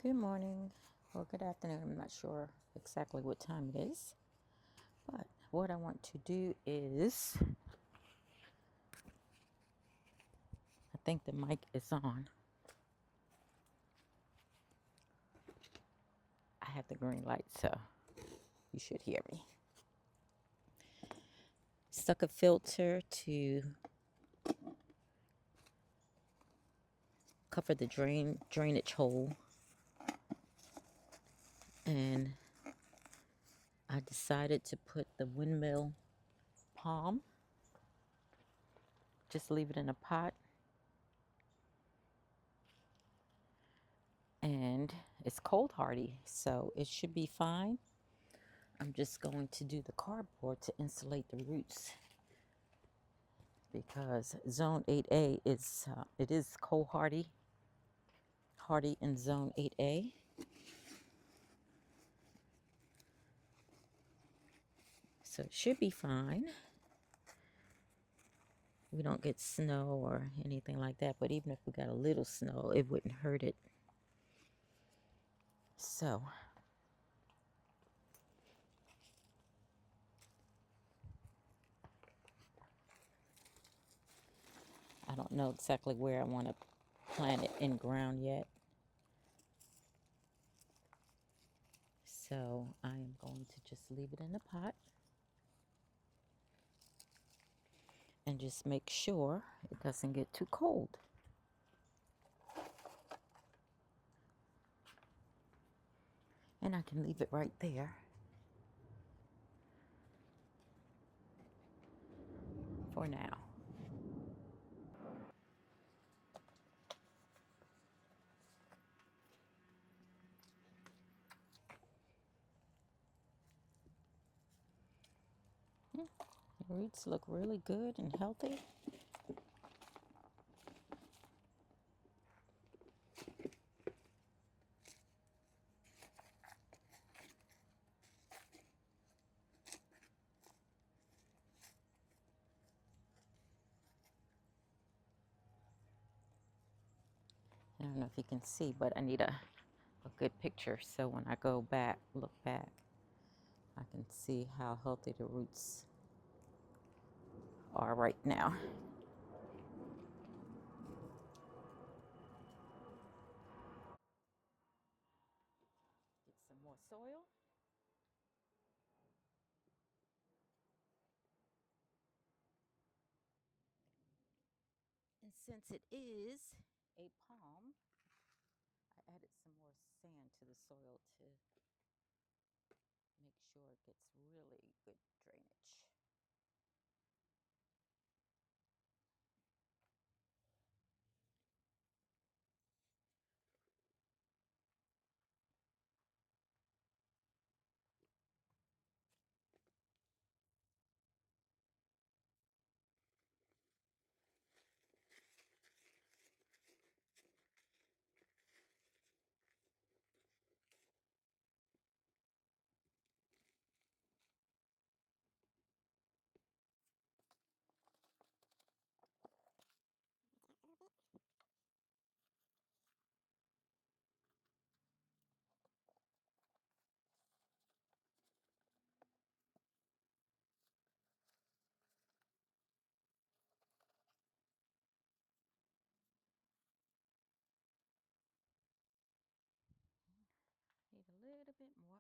Good morning or good afternoon. I'm not sure exactly what time it is, but what I want to do is, I think the mic is on. I have the green light, so you should hear me. Stuck a filter to cover the drainage hole, and I decided to put the windmill palm, just leave it in a pot, and it's cold hardy, so it should be fine. I'm just going to do the cardboard to insulate the roots because zone 8A is it is cold hardy in zone 8A. So it should be fine. We don't get snow or anything like that, but even if we got a little snow, it wouldn't hurt it. So I don't know exactly where I want to plant it in ground yet. So I am going to just leave it in the pot and just make sure it doesn't get too cold. And I can leave it right there for now. The roots look really good and healthy. I don't know if you can see, but I need a good picture so when I go back, look back, I can see how healthy the roots are right now. Get some more soil. And since it is a palm, I added some more sand to the soil to make sure it gets really good drainage. Need a little bit more.